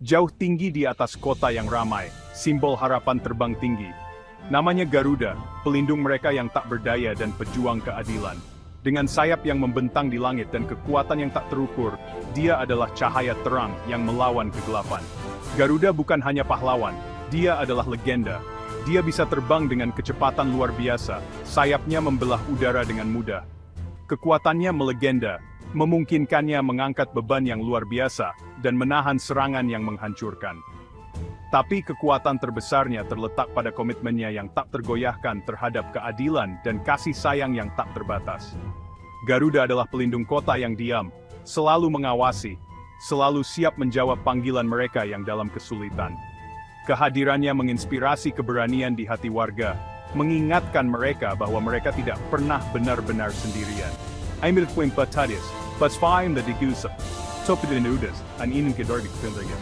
Jauh tinggi di atas kota yang ramai, simbol harapan terbang tinggi. Namanya Garuda, pelindung mereka yang tak berdaya dan pejuang keadilan. Dengan sayap yang membentang di langit dan kekuatan yang tak terukur, dia adalah cahaya terang yang melawan kegelapan. Garuda bukan hanya pahlawan, dia adalah legenda. Dia bisa terbang dengan kecepatan luar biasa, sayapnya membelah udara dengan mudah. Kekuatannya melegenda, memungkinkannya mengangkat beban yang luar biasa, dan menahan serangan yang menghancurkan. Tapi kekuatan terbesarnya terletak pada komitmennya yang tak tergoyahkan terhadap keadilan dan kasih sayang yang tak terbatas. Garuda adalah pelindung kota yang diam, selalu mengawasi, selalu siap menjawab panggilan mereka yang dalam kesulitan. Kehadirannya menginspirasi keberanian di hati warga, mengingatkan mereka bahwa mereka tidak pernah benar-benar sendirian. Aimir Quim Patadis, Pasfaim the Digusa, Topidin Udas, an Inin Kedordik Pindagan.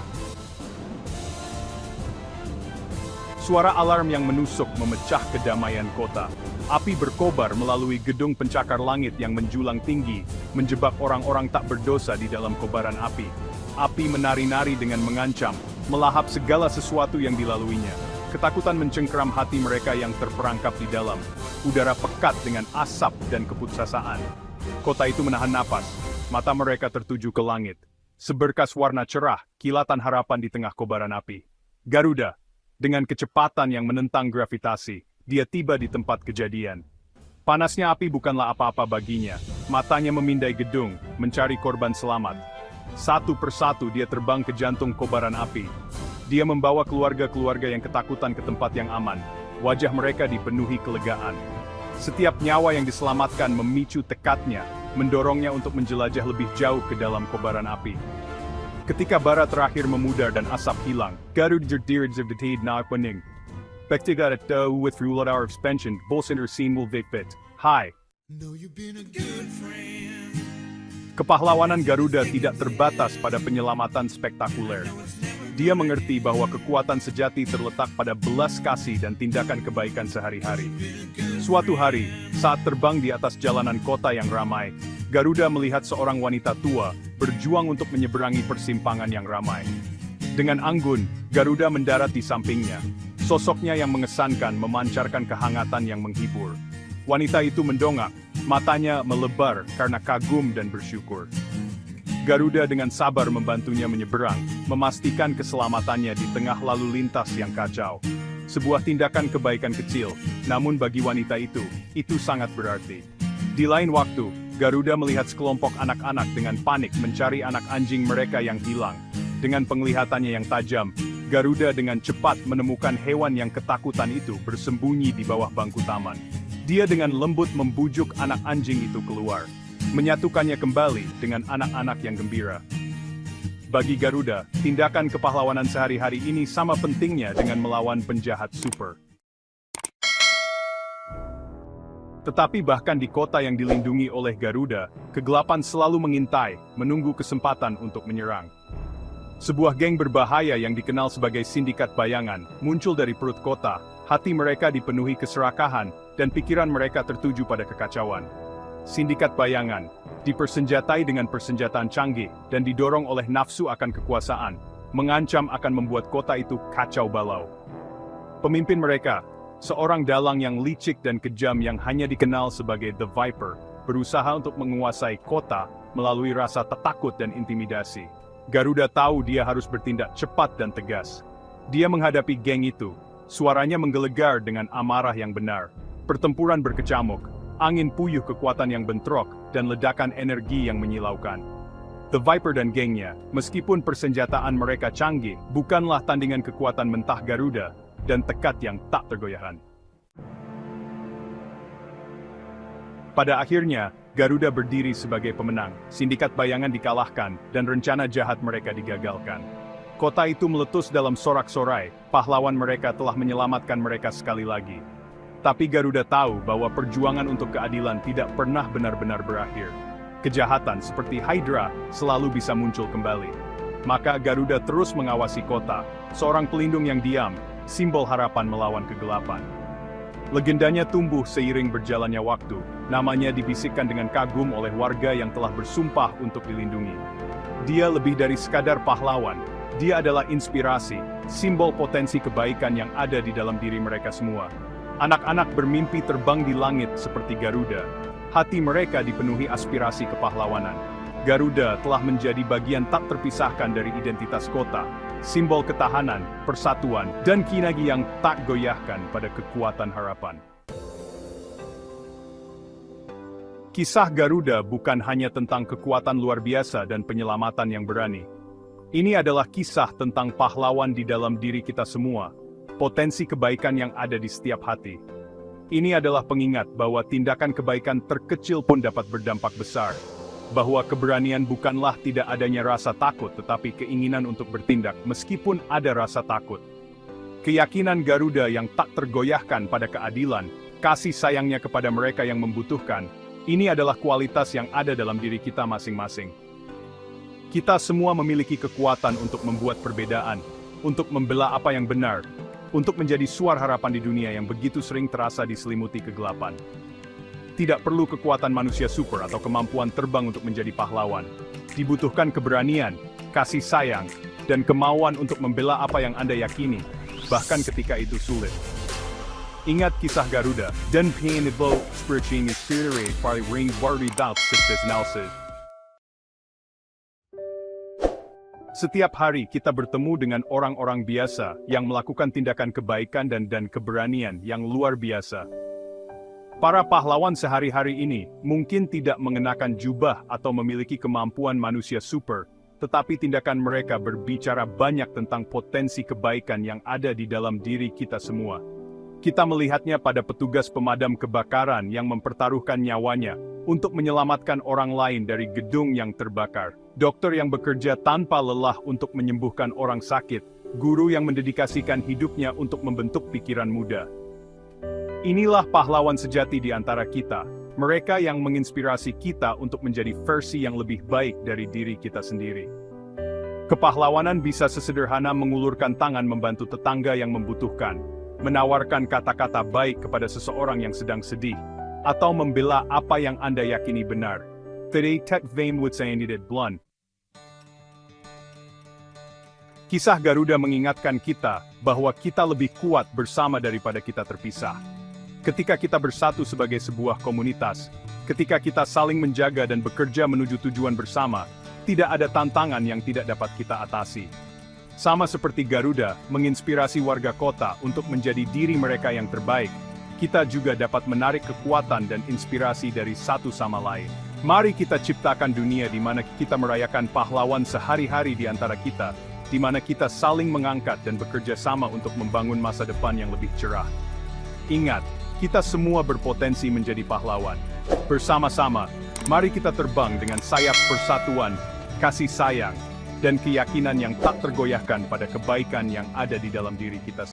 Suara alarm yang menusuk memecah kedamaian kota. Api berkobar melalui gedung pencakar langit yang menjulang tinggi, menjebak orang-orang tak berdosa di dalam kobaran api. Api menari-nari dengan mengancam, melahap segala sesuatu yang dilaluinya. Ketakutan mencengkeram hati mereka yang terperangkap di dalam. Udara pekat dengan asap dan keputusasaan. Kota itu menahan napas, mata mereka tertuju ke langit. Seberkas warna cerah, kilatan harapan di tengah kobaran api. Garuda, dengan kecepatan yang menentang gravitasi, dia tiba di tempat kejadian. Panasnya api bukanlah apa-apa baginya, matanya memindai gedung, mencari korban selamat. Satu persatu dia terbang ke jantung kobaran api. Dia membawa keluarga-keluarga yang ketakutan ke tempat yang aman. Wajah mereka dipenuhi kelegaan. Setiap nyawa yang diselamatkan memicu tekadnya, mendorongnya untuk menjelajah lebih jauh ke dalam kobaran api. Ketika bara terakhir memudar dan asap hilang, Garuda dirij of the tid na kuning. Bektigat at with rulat our expansion, bolsinder scene will vikbit. Hai. Kepahlawanan Garuda tidak terbatas pada penyelamatan spektakuler. Dia mengerti bahwa kekuatan sejati terletak pada belas kasih dan tindakan kebaikan sehari-hari. Suatu hari, saat terbang di atas jalanan kota yang ramai, Garuda melihat seorang wanita tua berjuang untuk menyeberangi persimpangan yang ramai. Dengan anggun, Garuda mendarat di sampingnya. Sosoknya yang mengesankan memancarkan kehangatan yang menghibur. Wanita itu mendongak, matanya melebar karena kagum dan bersyukur. Garuda dengan sabar membantunya menyeberang, memastikan keselamatannya di tengah lalu lintas yang kacau. Sebuah tindakan kebaikan kecil, namun bagi wanita itu sangat berarti. Di lain waktu, Garuda melihat sekelompok anak-anak dengan panik mencari anak anjing mereka yang hilang. Dengan penglihatannya yang tajam, Garuda dengan cepat menemukan hewan yang ketakutan itu bersembunyi di bawah bangku taman. Dia dengan lembut membujuk anak anjing itu keluar, menyatukannya kembali dengan anak-anak yang gembira. Bagi Garuda, tindakan kepahlawanan sehari-hari ini sama pentingnya dengan melawan penjahat super. Tetapi bahkan di kota yang dilindungi oleh Garuda, kegelapan selalu mengintai, menunggu kesempatan untuk menyerang. Sebuah geng berbahaya yang dikenal sebagai sindikat bayangan, muncul dari perut kota, hati mereka dipenuhi keserakahan, dan pikiran mereka tertuju pada kekacauan. Sindikat bayangan, dipersenjatai dengan persenjataan canggih, dan didorong oleh nafsu akan kekuasaan, mengancam akan membuat kota itu kacau balau. Pemimpin mereka, seorang dalang yang licik dan kejam yang hanya dikenal sebagai The Viper, berusaha untuk menguasai kota melalui rasa takut dan intimidasi. Garuda tahu dia harus bertindak cepat dan tegas. Dia menghadapi geng itu, suaranya menggelegar dengan amarah yang benar. Pertempuran berkecamuk, angin puyuh kekuatan yang bentrok, dan ledakan energi yang menyilaukan. The Viper dan gengnya, meskipun persenjataan mereka canggih, bukanlah tandingan kekuatan mentah Garuda, dan tekad yang tak tergoyahkan. Pada akhirnya, Garuda berdiri sebagai pemenang, sindikat bayangan dikalahkan, dan rencana jahat mereka digagalkan. Kota itu meletus dalam sorak-sorai, pahlawan mereka telah menyelamatkan mereka sekali lagi. Tapi Garuda tahu bahwa perjuangan untuk keadilan tidak pernah benar-benar berakhir. Kejahatan seperti Hydra selalu bisa muncul kembali. Maka Garuda terus mengawasi kota, seorang pelindung yang diam, simbol harapan melawan kegelapan. Legendanya tumbuh seiring berjalannya waktu, namanya dibisikkan dengan kagum oleh warga yang telah bersumpah untuk dilindungi. Dia lebih dari sekadar pahlawan, Dia adalah inspirasi, simbol potensi kebaikan yang ada di dalam diri mereka semua. Anak-anak bermimpi terbang di langit seperti Garuda. Hati mereka dipenuhi aspirasi kepahlawanan. Garuda telah menjadi bagian tak terpisahkan dari identitas kota, simbol ketahanan, persatuan, dan kinagi yang tak goyahkan pada kekuatan harapan. Kisah Garuda bukan hanya tentang kekuatan luar biasa dan penyelamatan yang berani. Ini adalah kisah tentang pahlawan di dalam diri kita semua, potensi kebaikan yang ada di setiap hati. Ini adalah pengingat bahwa tindakan kebaikan terkecil pun dapat berdampak besar, bahwa keberanian bukanlah tidak adanya rasa takut tetapi keinginan untuk bertindak meskipun ada rasa takut. Keyakinan Garuda yang tak tergoyahkan pada keadilan, kasih sayangnya kepada mereka yang membutuhkan, ini adalah kualitas yang ada dalam diri kita masing-masing. Kita semua memiliki kekuatan untuk membuat perbedaan, untuk membela apa yang benar, untuk menjadi suara harapan di dunia yang begitu sering terasa diselimuti kegelapan. Tidak perlu kekuatan manusia super atau kemampuan terbang untuk menjadi pahlawan. Dibutuhkan keberanian, kasih sayang, dan kemauan untuk membela apa yang Anda yakini, bahkan ketika itu sulit. Ingat kisah Garuda, dan pengen itu spiritual inspired by ring worry doubts serta. Setiap hari kita bertemu dengan orang-orang biasa yang melakukan tindakan kebaikan dan keberanian yang luar biasa. Para pahlawan sehari-hari ini mungkin tidak mengenakan jubah atau memiliki kemampuan manusia super, tetapi tindakan mereka berbicara banyak tentang potensi kebaikan yang ada di dalam diri kita semua. Kita melihatnya pada petugas pemadam kebakaran yang mempertaruhkan nyawanya untuk menyelamatkan orang lain dari gedung yang terbakar. Dokter yang bekerja tanpa lelah untuk menyembuhkan orang sakit, guru yang mendedikasikan hidupnya untuk membentuk pikiran muda. Inilah pahlawan sejati di antara kita, mereka yang menginspirasi kita untuk menjadi versi yang lebih baik dari diri kita sendiri. Kepahlawanan bisa sesederhana mengulurkan tangan membantu tetangga yang membutuhkan, menawarkan kata-kata baik kepada seseorang yang sedang sedih, atau membela apa yang Anda yakini benar. Tidak would say needed blunt. Kisah Garuda mengingatkan kita bahwa kita lebih kuat bersama daripada kita terpisah. Ketika kita bersatu sebagai sebuah komunitas, ketika kita saling menjaga dan bekerja menuju tujuan bersama, tidak ada tantangan yang tidak dapat kita atasi. Sama seperti Garuda menginspirasi warga kota untuk menjadi diri mereka yang terbaik, kita juga dapat menarik kekuatan dan inspirasi dari satu sama lain. Mari kita ciptakan dunia di mana kita merayakan pahlawan sehari-hari di antara kita, di mana kita saling mengangkat dan bekerja sama untuk membangun masa depan yang lebih cerah. Ingat, kita semua berpotensi menjadi pahlawan. Bersama-sama, mari kita terbang dengan sayap persatuan, kasih sayang, dan keyakinan yang tak tergoyahkan pada kebaikan yang ada di dalam diri kita.